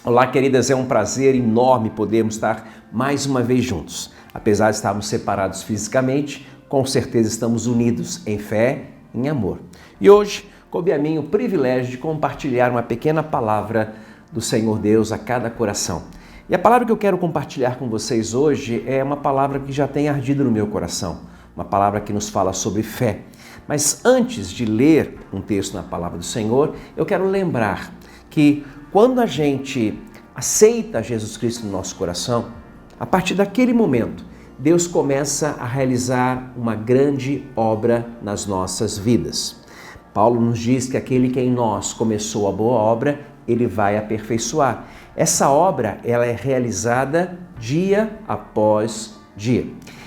Olá, queridas, é um prazer enorme podermos estar mais uma vez juntos. Apesar de estarmos separados fisicamente, com certeza estamos unidos em fé, em amor. E hoje, coube a mim o privilégio de compartilhar uma pequena palavra do Senhor Deus a cada coração. E a palavra que eu quero compartilhar com vocês hoje é uma palavra que já tem ardido no meu coração, uma palavra que nos fala sobre fé. Mas antes de ler um texto na palavra do Senhor, eu quero lembrar que quando a gente aceita Jesus Cristo no nosso coração, a partir daquele momento, Deus começa a realizar uma grande obra nas nossas vidas. Paulo nos diz que aquele que em nós começou a boa obra, ele vai aperfeiçoar. Essa obra, ela é realizada dia após dia.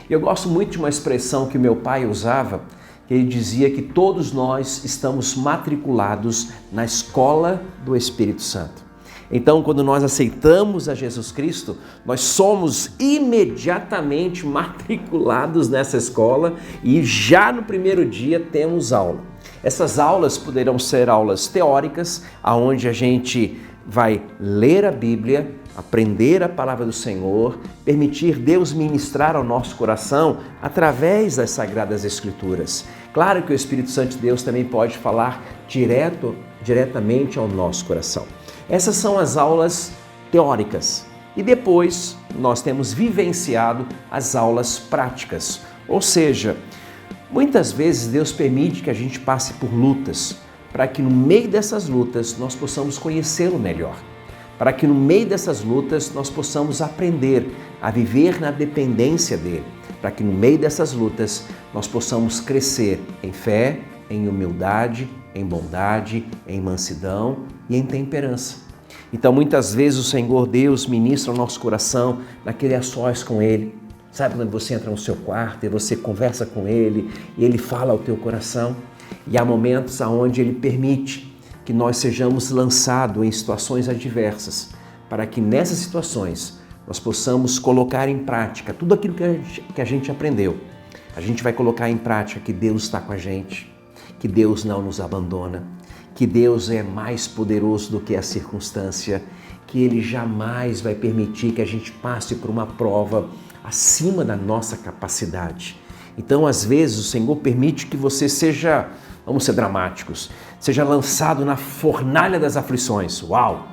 Eu gosto muito de uma expressão que meu pai usava, que ele dizia que todos nós estamos matriculados na escola do Espírito Santo. Então, quando nós aceitamos a Jesus Cristo, nós somos imediatamente matriculados nessa escola e já no primeiro dia temos aula. Essas aulas poderão ser aulas teóricas, onde a gente vai ler a Bíblia, aprender a palavra do Senhor, permitir Deus ministrar ao nosso coração através das Sagradas Escrituras. Claro que o Espírito Santo de Deus também pode falar diretamente ao nosso coração. Essas são as aulas teóricas. E depois nós temos vivenciado as aulas práticas. Ou seja, muitas vezes Deus permite que a gente passe por lutas, para que no meio dessas lutas nós possamos conhecê-lo melhor. Para que no meio dessas lutas nós possamos aprender a viver na dependência dele. Para que no meio dessas lutas nós possamos crescer em fé, em humildade, em bondade, em mansidão e em temperança. Então muitas vezes o Senhor Deus ministra o nosso coração naquele a sós com Ele. Sabe quando você entra no seu quarto e você conversa com Ele e Ele fala ao teu coração? E há momentos onde Ele permite que nós sejamos lançados em situações adversas, para que nessas situações nós possamos colocar em prática tudo aquilo que a gente aprendeu. A gente vai colocar em prática que Deus está com a gente, que Deus não nos abandona, que Deus é mais poderoso do que a circunstância, que Ele jamais vai permitir que a gente passe por uma prova acima da nossa capacidade. Então, às vezes, o Senhor permite que você seja, vamos ser dramáticos, seja lançado na fornalha das aflições. Uau!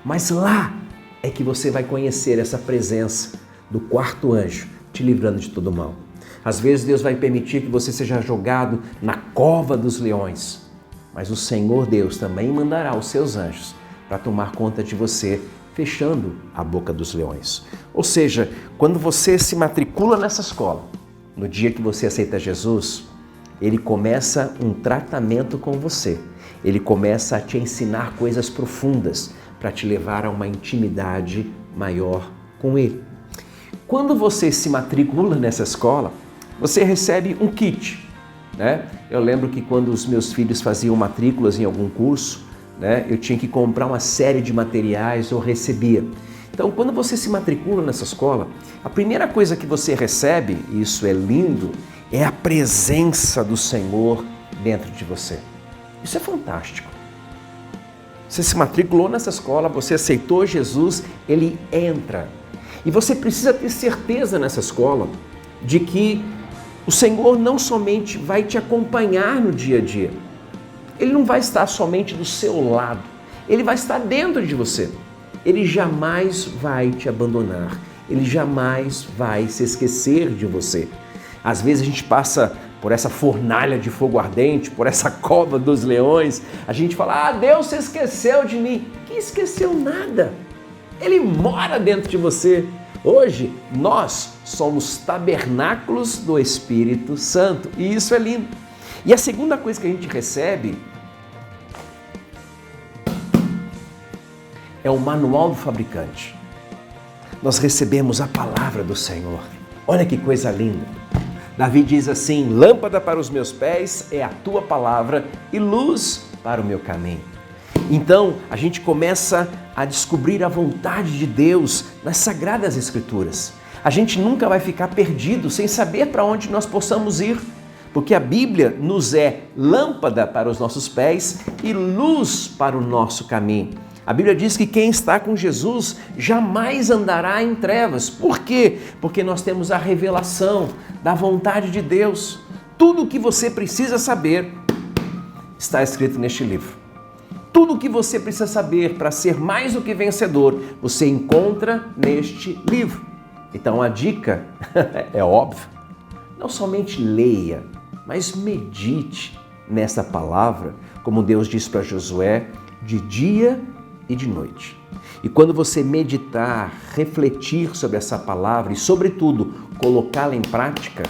Mas lá é que você vai conhecer essa presença do quarto anjo te livrando de todo mal. Às vezes, Deus vai permitir que você seja jogado na cova dos leões. Mas o Senhor Deus também mandará os seus anjos para tomar conta de você, fechando a boca dos leões. Ou seja, quando você se matricula nessa escola, no dia que você aceita Jesus, Ele começa um tratamento com você. Ele começa a te ensinar coisas profundas para te levar a uma intimidade maior com Ele. Quando você se matricula nessa escola, você recebe um kit. Eu lembro que quando os meus filhos faziam matrículas em algum curso, eu tinha que comprar uma série de materiais, eu recebia. Então, quando você se matricula nessa escola, a primeira coisa que você recebe, e isso é lindo, é a presença do Senhor dentro de você. Isso é fantástico. Você se matriculou nessa escola, você aceitou Jesus, Ele entra. E você precisa ter certeza nessa escola de que o Senhor não somente vai te acompanhar no dia a dia, Ele não vai estar somente do seu lado, Ele vai estar dentro de você. Ele jamais vai te abandonar, Ele jamais vai se esquecer de você. Às vezes a gente passa por essa fornalha de fogo ardente, por essa cova dos leões, a gente fala, Deus se esqueceu de mim. Que esqueceu nada, Ele mora dentro de você. Hoje, nós somos tabernáculos do Espírito Santo e isso é lindo. E a segunda coisa que a gente recebe é o manual do fabricante. Nós recebemos a palavra do Senhor. Olha que coisa linda. Davi diz assim, lâmpada para os meus pés é a tua palavra e luz para o meu caminho. Então, a gente começa a descobrir a vontade de Deus nas Sagradas Escrituras. A gente nunca vai ficar perdido sem saber para onde nós possamos ir, porque a Bíblia nos é lâmpada para os nossos pés e luz para o nosso caminho. A Bíblia diz que quem está com Jesus jamais andará em trevas. Por quê? Porque nós temos a revelação da vontade de Deus. Tudo o que você precisa saber está escrito neste livro. Tudo o que você precisa saber para ser mais do que vencedor, você encontra neste livro. Então a dica é óbvia. Não somente leia, mas medite nessa palavra, como Deus disse para Josué, de dia e de noite. E quando você meditar, refletir sobre essa palavra e, sobretudo, colocá-la em prática,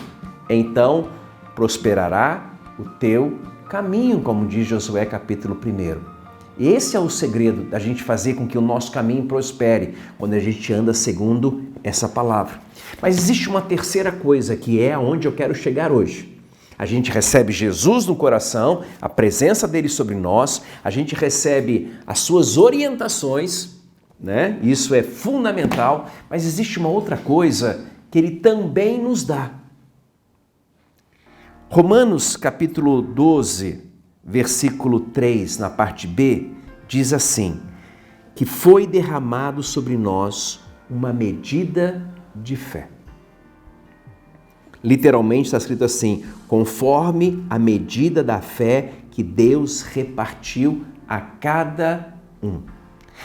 então prosperará o teu caminho, como diz Josué capítulo 1. E esse é o segredo da gente fazer com que o nosso caminho prospere, quando a gente anda segundo essa palavra. Mas existe uma terceira coisa, que é aonde eu quero chegar hoje. A gente recebe Jesus no coração, a presença dele sobre nós, a gente recebe as suas orientações, né? Isso é fundamental, mas existe uma outra coisa que ele também nos dá. Romanos capítulo 12, versículo 3, na parte B, diz assim, que foi derramado sobre nós uma medida de fé. Literalmente está escrito assim, conforme a medida da fé que Deus repartiu a cada um.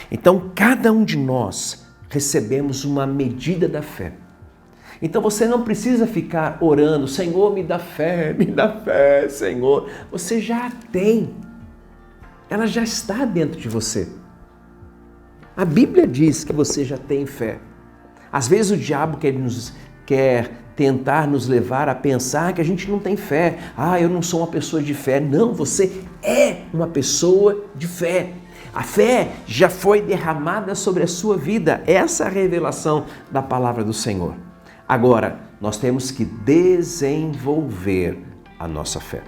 Então, cada um de nós recebemos uma medida da fé. Então, você não precisa ficar orando, Senhor, me dá fé, Senhor. Você já a tem. Ela já está dentro de você. A Bíblia diz que você já tem fé. Às vezes o diabo quer tentar nos levar a pensar que a gente não tem fé. Ah, eu não sou uma pessoa de fé. Não, você é uma pessoa de fé. A fé já foi derramada sobre a sua vida. Essa é a revelação da palavra do Senhor. Agora, nós temos que desenvolver a nossa fé.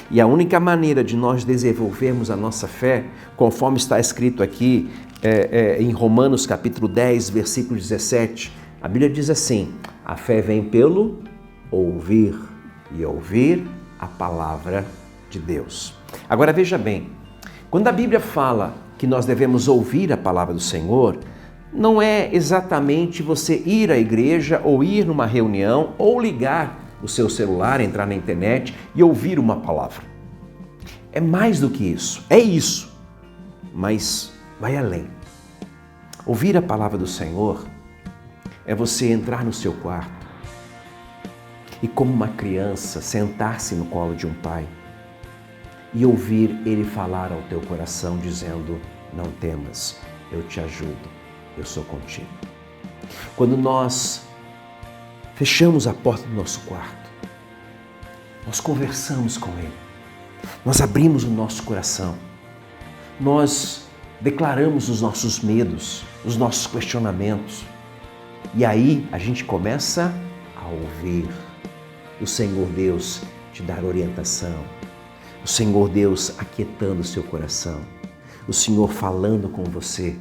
E a única maneira de nós desenvolvermos a nossa fé, conforme está escrito aqui em Romanos capítulo 10, versículo 17, a Bíblia diz assim, a fé vem pelo ouvir e ouvir a palavra de Deus. Agora veja bem, quando a Bíblia fala que nós devemos ouvir a palavra do Senhor, não é exatamente você ir à igreja ou ir numa reunião ou ligar o seu celular, entrar na internet e ouvir uma palavra. É mais do que isso, é isso, mas vai além. Ouvir a palavra do Senhor é você entrar no seu quarto e, como uma criança, sentar-se no colo de um pai e ouvir ele falar ao teu coração dizendo, não temas, eu te ajudo, eu sou contigo. Quando nós fechamos a porta do nosso quarto, nós conversamos com ele, nós abrimos o nosso coração, nós declaramos os nossos medos, os nossos questionamentos, e aí a gente começa a ouvir o Senhor Deus te dar orientação, o Senhor Deus aquietando o seu coração, o Senhor falando com você,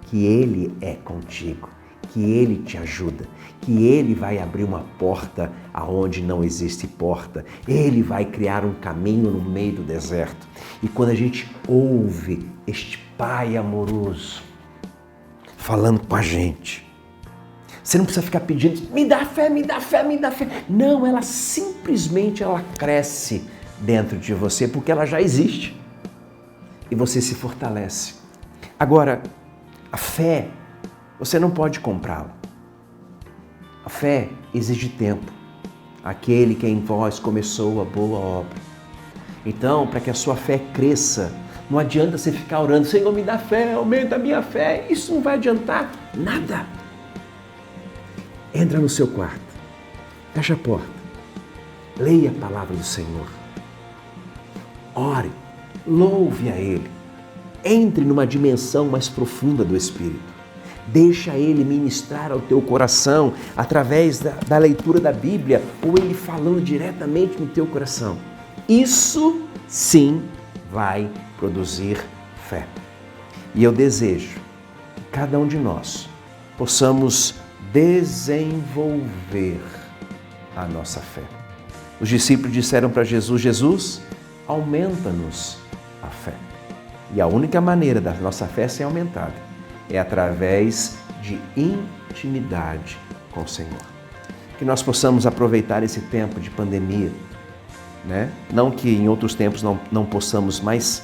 que Ele é contigo, que Ele te ajuda, que Ele vai abrir uma porta aonde não existe porta, Ele vai criar um caminho no meio do deserto. E quando a gente ouve este Pai amoroso falando com a gente, você não precisa ficar pedindo, me dá fé, me dá fé, me dá fé. Não, ela simplesmente cresce dentro de você porque ela já existe e você se fortalece. Agora, a fé, você não pode comprá-la. A fé exige tempo. Aquele que em vós começou a boa obra. Então, para que a sua fé cresça, não adianta você ficar orando, Senhor, me dá fé, aumenta a minha fé. Isso não vai adiantar nada. Entra no seu quarto, fecha a porta, leia a palavra do Senhor. Ore, louve a Ele. Entre numa dimensão mais profunda do Espírito. Deixa Ele ministrar ao teu coração através da leitura da Bíblia ou Ele falando diretamente no teu coração. Isso sim vai produzir fé. E eu desejo que cada um de nós possamos desenvolver a nossa fé. Os discípulos disseram para Jesus, Jesus, aumenta-nos a fé. E a única maneira da nossa fé ser aumentada é através de intimidade com o Senhor. Que nós possamos aproveitar esse tempo de pandemia, né? Não que em outros tempos não possamos, mas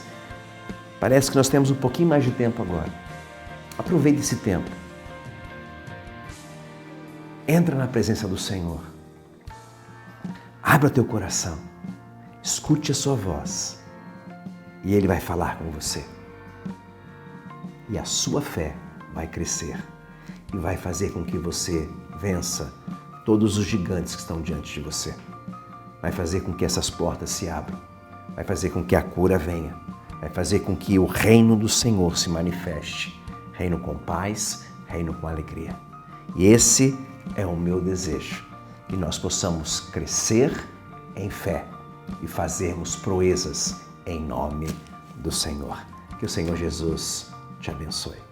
parece que nós temos um pouquinho mais de tempo agora. Aproveite esse tempo. Entra na presença do Senhor. Abra teu coração. Escute a sua voz. E Ele vai falar com você. E a sua fé vai crescer. E vai fazer com que você vença todos os gigantes que estão diante de você. Vai fazer com que essas portas se abram. Vai fazer com que a cura venha. Vai fazer com que o reino do Senhor se manifeste. Reino com paz, reino com alegria. E esse é o meu desejo. Que nós possamos crescer em fé e fazermos proezas em nome do Senhor. Que o Senhor Jesus te abençoe.